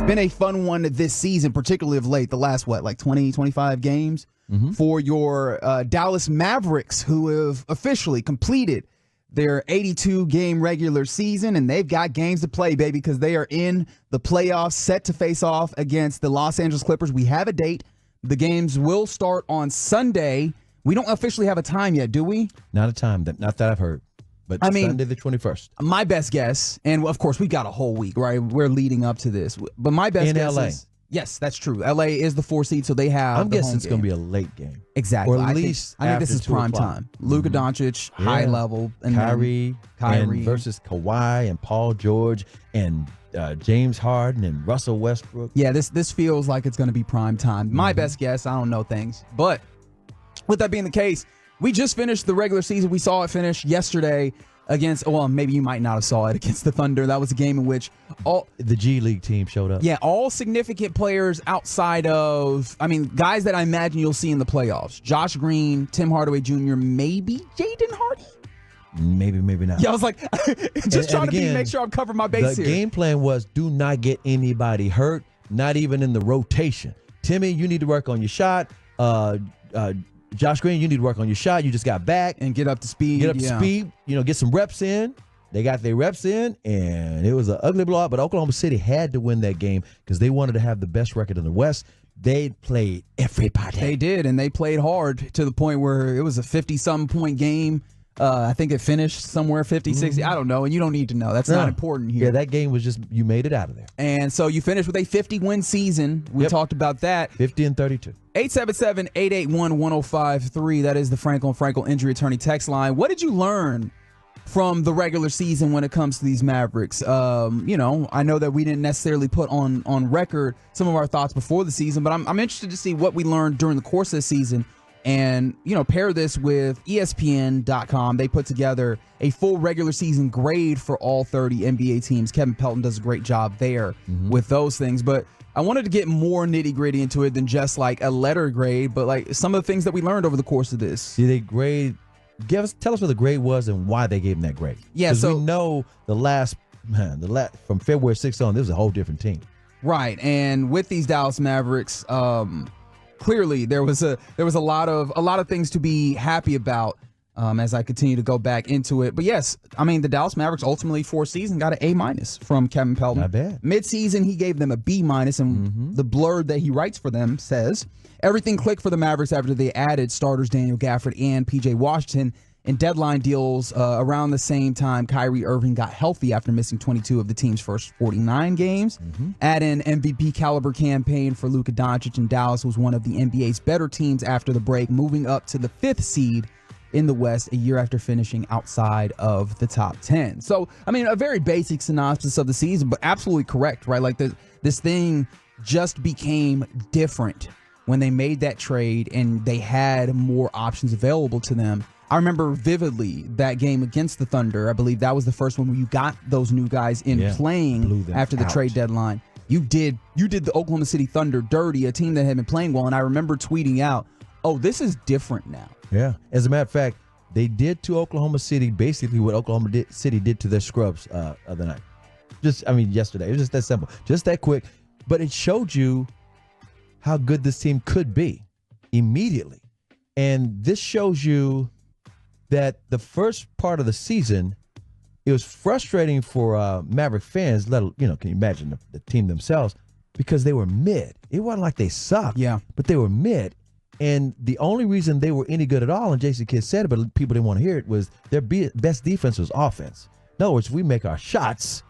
been a fun one this season, particularly of late, the last, 20, 25 games for your Dallas Mavericks, who have officially completed their 82-game regular season, and they've got games to play, baby, because they are in the playoffs, set to face off against the Los Angeles Clippers. We have a date. The games will start on Sunday. We don't officially have a time yet, do we? Not a time, not that I've heard. But Sunday the 21st. My best guess, and of course, we got a whole week, right? We're leading up to this. But my best guess is, yes, that's true. LA is the 4 seed, so they have I'm guessing it's going to be a late game. Exactly. Or at least I think this is prime time. Luka Doncic, high level. And Kyrie versus Kawhi and Paul George and James Harden and Russell Westbrook. Yeah, this feels like it's going to be prime time. My best guess, I don't know things. But with that being the case, we just finished the regular season. We saw it finish yesterday against, well, maybe you might not have saw it, against the Thunder. That was a game in which the G League team showed up. Yeah, all significant players outside of, guys that I imagine you'll see in the playoffs. Josh Green, Tim Hardaway Jr., maybe Jaden Hardy? Maybe not. Yeah, I was like, trying to make sure I'm covering my base here. The game plan was do not get anybody hurt, not even in the rotation. Timmy, you need to work on your shot. Josh Green, you need to work on your shot. You just got back. And get up to speed. Get some reps in. They got their reps in, and it was an ugly blowout, but Oklahoma City had to win that game because they wanted to have the best record in the West. They played everybody. They did, and they played hard to the point where it was a 50-something point game. I think it finished somewhere 50, 60. I don't know, and you don't need to know. That's not important here. Yeah, that game was just, you made it out of there. And so you finished with a 50-win season. We talked about that. 50-32. 877-881-1053. That is the Franklin Frankel Injury Attorney text line. What did you learn from the regular season when it comes to these Mavericks? I know that we didn't necessarily put on record some of our thoughts before the season, but I'm interested to see what we learned during the course of the season. And, pair this with ESPN.com. They put together a full regular season grade for all 30 NBA teams. Kevin Pelton does a great job there with those things. But I wanted to get more nitty-gritty into it than just like a letter grade, but like some of the things that we learned over the course of this. Did they grade? Tell us what the grade was and why they gave them that grade. Yeah, so we know from February 6th on, this was a whole different team. Right, and with these Dallas Mavericks, clearly there was a lot of things to be happy about as I continue to go back into it. But yes, the Dallas Mavericks ultimately for season got an A- from Kevin Pelton. Not bad. Mid-season, he gave them a B-, and the blurb that he writes for them says, everything clicked for the Mavericks after they added starters Daniel Gafford and P.J. Washington in deadline deals around the same time Kyrie Irving got healthy after missing 22 of the team's first 49 games. Add in MVP caliber campaign for Luka Doncic, and Dallas was one of the NBA's better teams after the break, moving up to the 5th seed in the West a year after finishing outside of the top 10. So, a very basic synopsis of the season, but absolutely correct, right? Like this thing just became different when they made that trade and they had more options available to them. I remember vividly that game against the Thunder. I believe that was the first one where you got those new guys playing after the trade deadline. You did the Oklahoma City Thunder dirty, a team that had been playing well, and I remember tweeting out, oh, this is different now. Yeah. As a matter of fact, they did to Oklahoma City basically what Oklahoma City did to their scrubs other night. Yesterday. It was just that simple. Just that quick. But it showed you how good this team could be immediately. And this shows you that the first part of the season, it was frustrating for Maverick fans, can you imagine the team themselves, because they were mid. It wasn't like they sucked, but they were mid. And the only reason they were any good at all, and Jason Kidd said it, but people didn't want to hear it, was their best defense was offense. In other words, if we make our shots,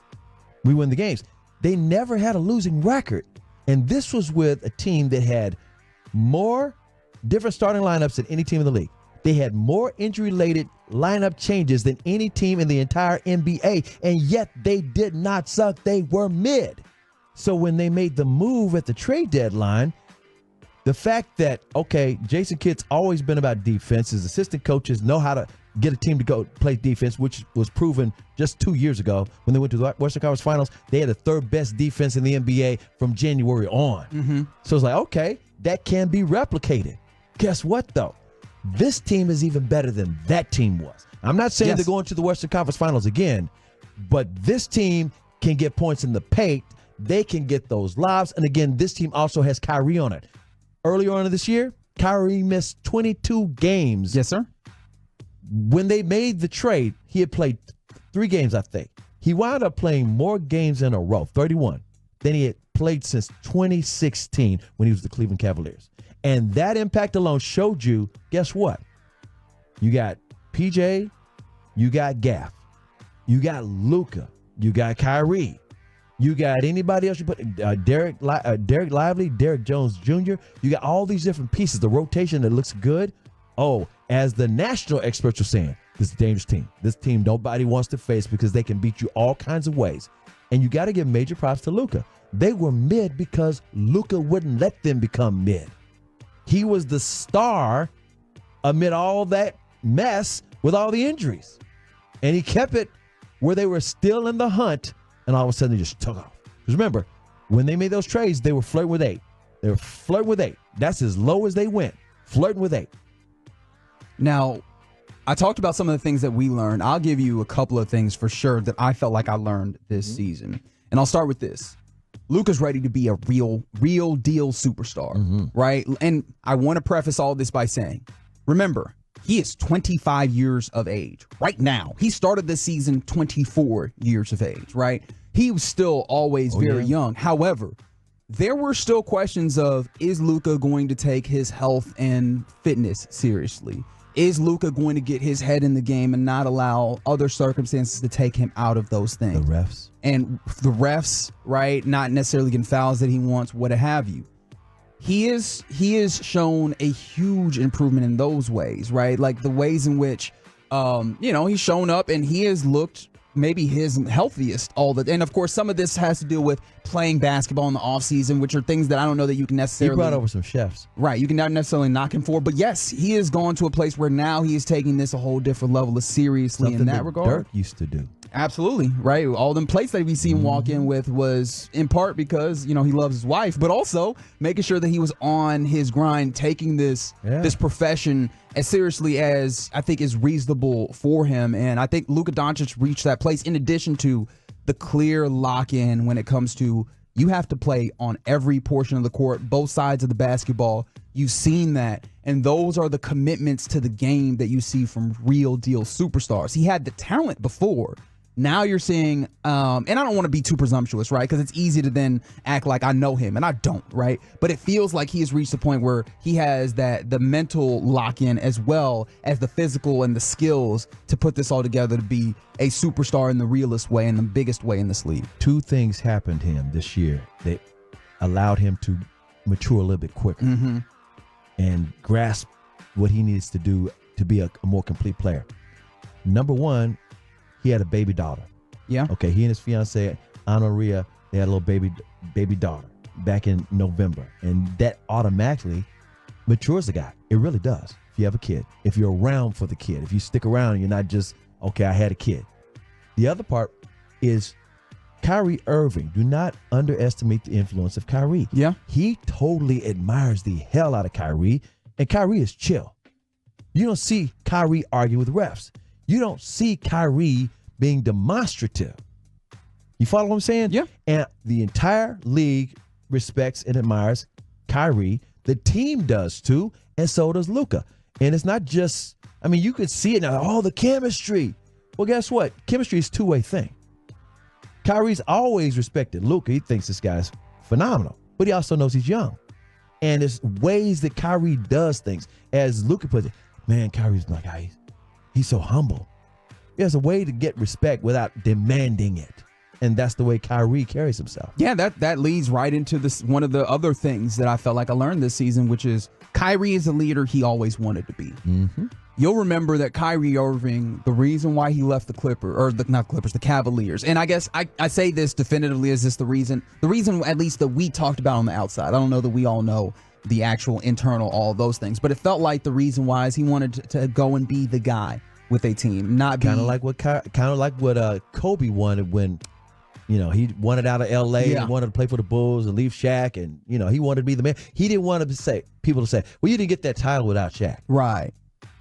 we win the games. They never had a losing record. And this was with a team that had more different starting lineups than any team in the league. They had more injury-related lineup changes than any team in the entire NBA, and yet they did not suck. They were mid. So when they made the move at the trade deadline, the fact that, Jason Kidd's always been about defense. His assistant coaches know how to get a team to go play defense, which was proven just 2 years ago when they went to the Western Conference Finals. They had the 3rd best defense in the NBA from January on. So it's like, that can be replicated. Guess what, though? This team is even better than that team was. I'm not saying they're going to the Western Conference Finals again, but this team can get points in the paint they can get those lobs. And again, this team also has Kyrie on it. Earlier on in this year, Kyrie missed 22 games. Yes, sir. When they made the trade, he had played 3 games, I think. He wound up playing more games in a row, 31, than he had played since 2016 when he was the Cleveland Cavaliers. And that impact alone showed you, guess what? You got PJ, you got Gaff, you got Luka, you got Kyrie, you got anybody else you put, Dereck Lively, Derrick Jones Jr., you got all these different pieces, the rotation that looks good. Oh, as the national experts are saying, this is a dangerous team. This team nobody wants to face because they can beat you all kinds of ways. And you got to give major props to Luka. They were mid because Luka wouldn't let them become mid. He was the star amid all that mess with all the injuries. And he kept it where they were still in the hunt, and all of a sudden they just took off. Because remember, when they made those trades, they were flirting with 8. They were flirting with 8. That's as low as they went, flirting with 8. Now, I talked about some of the things that we learned. I'll give you a couple of things for sure that I felt like I learned this season. And I'll start with this. Luka's ready to be a real deal superstar, right? And I want to preface all this by saying, remember, he is 25 years of age right now. He started this season 24 years of age, right? He was still always very young. However, there were still questions of, is Luka going to take his health and fitness seriously? Is Luka going to get his head in the game and not allow other circumstances to take him out of those things? The refs. And the refs, right, not necessarily getting fouls that he wants, what have you. He is shown a huge improvement in those ways, right? Like the ways in which, he's shown up and he has looked maybe his healthiest and of course some of this has to do with playing basketball in the offseason, which are things that I don't know that you can necessarily. He brought over some chefs. Right, you can not necessarily knock him for, but yes, he has gone to a place where now he is taking this a whole different level of seriously. Something in that that regard. Dirk used to do. Absolutely, right. All them plates that we see him walk in with was in part because, he loves his wife, but also making sure that he was on his grind, taking this profession as seriously as I think is reasonable for him. And I think Luka Doncic reached that place in addition to the clear lock-in when it comes to you have to play on every portion of the court, both sides of the basketball. You've seen that. And those are the commitments to the game that you see from real deal superstars. He had the talent before. Now you're seeing, and I don't want to be too presumptuous, right? Because it's easy to then act like I know him, and I don't, right? But it feels like he has reached the point where he has the mental lock-in as well as the physical and the skills to put this all together to be a superstar in the realest way and the biggest way in this league. 2 things happened to him this year that allowed him to mature a little bit quicker and grasp what he needs to do to be a more complete player. Number 1, he had a baby daughter. Yeah. Okay. He and his fiancee, Honoria, they had a little baby daughter back in November. And that automatically matures the guy. It really does. If you have a kid, if you're around for the kid, if you stick around and you're not just, okay, I had a kid. The other part is Kyrie Irving. Do not underestimate the influence of Kyrie. Yeah. He totally admires the hell out of Kyrie, and Kyrie is chill. You don't see Kyrie argue with refs. You don't see Kyrie being demonstrative. You follow what I'm saying? Yeah. And the entire league respects and admires Kyrie. The team does too, and so does Luka. And it's not just, you could see it now, the chemistry. Well, guess what? Chemistry is a two-way thing. Kyrie's always respected Luka. He thinks this guy's phenomenal, but he also knows he's young. And there's ways that Kyrie does things. As Luka puts it, man, Kyrie's like, he's so humble. There's a way to get respect without demanding it. And that's the way Kyrie carries himself. Yeah, that leads right into this one of the other things that I felt like I learned this season, which is Kyrie is the leader he always wanted to be. You'll remember that Kyrie Irving, the reason why he left the Cavaliers, and I guess I say this definitively, is this the reason at least that we talked about on the outside. I don't know that we all know the actual internal, all of those things. But it felt like the reason why is he wanted to go and be the guy with a team, not be kind of like what Kobe wanted when, he wanted out of L.A. Yeah. and wanted to play for the Bulls and leave Shaq, and he wanted to be the man. He didn't want people to say, well, you didn't get that title without Shaq. Right.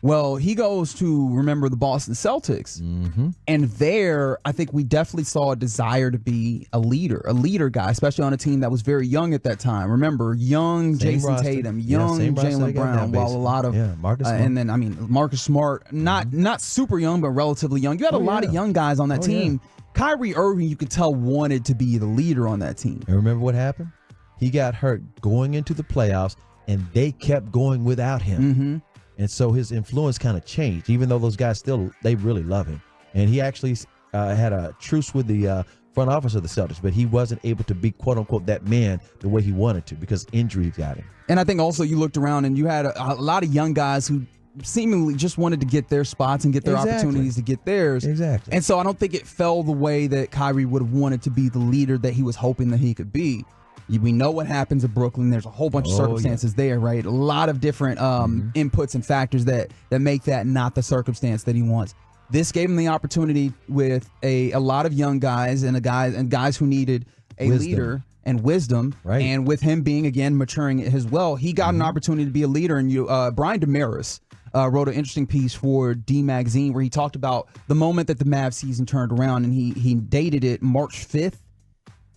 Well, he goes to, remember, the Boston Celtics. Mm-hmm. And there, I think we definitely saw a desire to be a leader guy, especially on a team that was very young at that time. Remember, young Same Jason roster. Tatum, Yeah, young same roster they Jaylen got now, Brown, while a basically. lot of Marcus Smart. and then Marcus Smart, not super young, but relatively young. You had a lot of young guys on that team. Kyrie Irving, you could tell, wanted to be the leader on that team. And remember what happened? He got hurt going into the playoffs, and they kept going without him. Mm-hmm. And so his influence kind of changed, even though those guys they really love him. And he actually had a truce with the front office of the Celtics, but he wasn't able to be, quote unquote, that man the way he wanted to because injuries got him. And I think also you looked around and you had a lot of young guys who seemingly just wanted to get their spots and get their opportunities to get theirs. Exactly. And so I don't think it fell the way that Kyrie would have wanted to be the leader that he was hoping that he could be. We know what happens at Brooklyn. There's a whole bunch of circumstances there, right? A lot of different inputs and factors that make that not the circumstance that he wants. This gave him the opportunity with a lot of young guys and guys who needed a leader and wisdom. Right. And with him being, again, maturing as well, he got an opportunity to be a leader. And Brian Damaris wrote an interesting piece for D Magazine where he talked about the moment that the Mavs season turned around, and he dated it March 5th.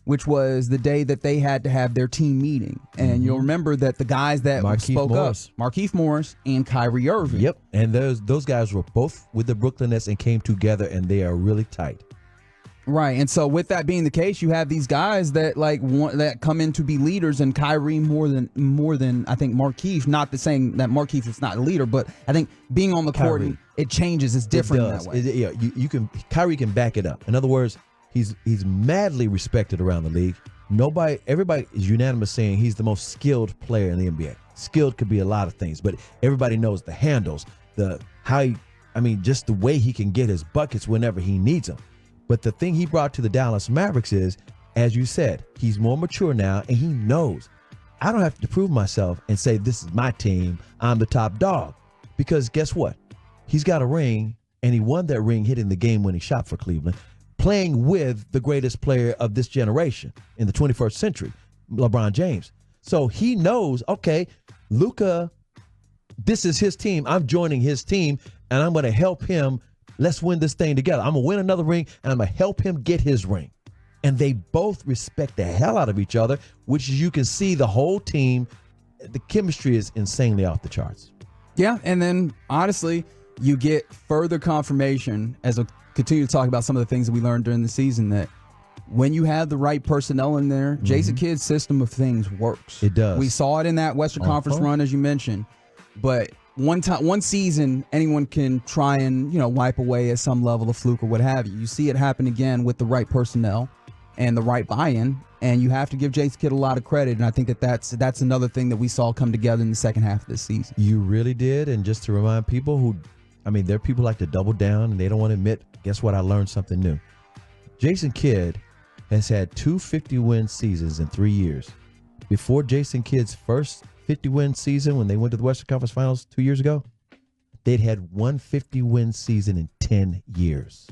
Which was the day that they had to have their team meeting. And you'll remember that the guys that spoke up, Markieff Morris and Kyrie Irving. Yep, and those guys were both with the Brooklyn Nets and came together, and they are really tight. Right, and so with that being the case, you have these guys that that come in to be leaders, and Kyrie more than I think Markieff. Not the saying that Markieff is not a leader, but I think being on the court, it changes. It's different in that way. Kyrie can back it up. In other words, He's madly respected around the league. Everybody is unanimous saying he's the most skilled player in the NBA. Skilled could be a lot of things, but everybody knows the handles, just the way he can get his buckets whenever he needs them. But the thing he brought to the Dallas Mavericks is, as you said, he's more mature now, and he knows I don't have to prove myself and say this is my team, I'm the top dog. Because guess what? He's got a ring, and he won that ring hitting the game-winning shot for Cleveland, playing with the greatest player of this generation in the 21st century, LeBron James. So he knows, okay, Luka, this is his team. I'm joining his team, and I'm going to help him. Let's win this thing together. I'm going to win another ring, and I'm going to help him get his ring. And they both respect the hell out of each other, which you can see the whole team. The chemistry is insanely off the charts. Yeah, and then, honestly, you get further confirmation as a continue to talk about some of the things that we learned during the season, that when you have the right personnel in there, Jason Kidd's system of things works. It does. We saw it in that Western Conference run, as you mentioned. But one season, anyone can try and wipe away at some level of fluke or what have you. You see it happen again with the right personnel and the right buy-in, and you have to give Jason Kidd a lot of credit. And I think that's another thing that we saw come together in the second half of this season. You really did. And just to remind people there are people like to double down and they don't want to admit, guess what? I learned something new. Jason Kidd has had 2 50-win seasons in 3 years. Before Jason Kidd's first 50-win season, when they went to the Western Conference Finals 2 years ago, they'd had 1 50-win season in 10 years.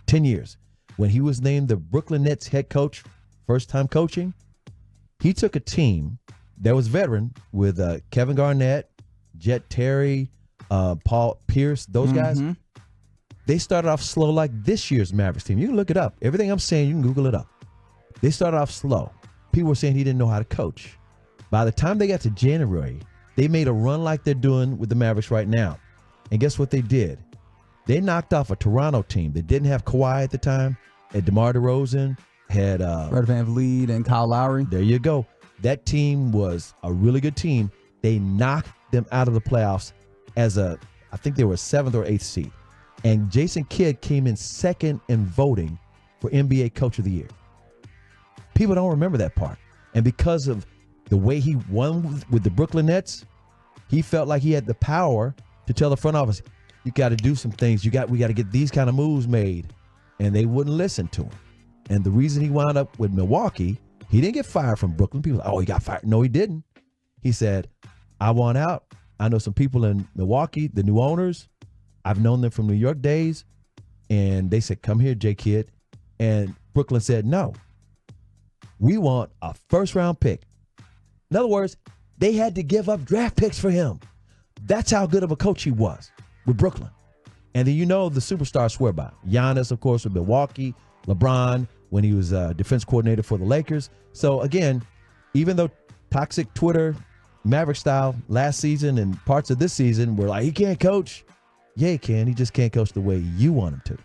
10 years. When he was named the Brooklyn Nets head coach, first time coaching, he took a team that was veteran with Kevin Garnett, Jet Terry, Paul Pierce, those guys. They started off slow like this year's Mavericks team. You can look it up. Everything I'm saying, you can Google it up. They started off slow. People were saying he didn't know how to coach. By the time they got to January, they made a run like they're doing with the Mavericks right now. And guess what they did? They knocked off a Toronto team that didn't have Kawhi at the time, had DeMar DeRozan, had Fred VanVleet and Kyle Lowry. There you go. That team was a really good team. They knocked them out of the playoffs as I think they were 7th or 8th seed. And Jason Kidd came in second in voting for NBA Coach of the Year. People don't remember that part. And because of the way he won with the Brooklyn Nets, he felt like he had the power to tell the front office, you got to do some things. We got to get these kind of moves made. And they wouldn't listen to him. And the reason he wound up with Milwaukee, he didn't get fired from Brooklyn. People, he got fired. No, he didn't. He said, I want out. I know some people in Milwaukee, the new owners. I've known them from New York days. And they said, come here, J. Kidd. And Brooklyn said, no. We want a first-round pick. In other words, they had to give up draft picks for him. That's how good of a coach he was with Brooklyn. And then the superstars swear by it. Giannis, of course, with Milwaukee. LeBron, when he was defense coordinator for the Lakers. So, again, even though toxic Twitter, Maverick style last season and parts of this season were like, he can't coach. Yeah, he can. He just can't coach the way you want him to.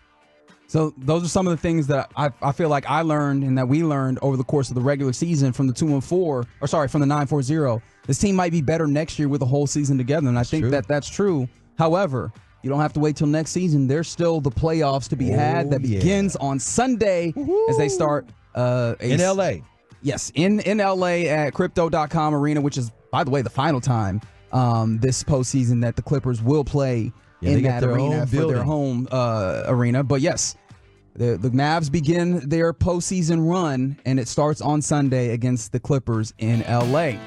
So those are some of the things that I feel like I learned and that we learned over the course of the regular season from the 2-4, from the 9-4-0. This team might be better next year with the whole season together, and I think that's true. However, you don't have to wait till next season. There's still the playoffs to be had that begins on Sunday as they start in L.A. Yes, in L.A. at Crypto.com Arena, which is, by the way, the final time this postseason that the Clippers will play in that arena for their home arena. But yes, the Mavs begin their postseason run, and it starts on Sunday against the Clippers in L.A.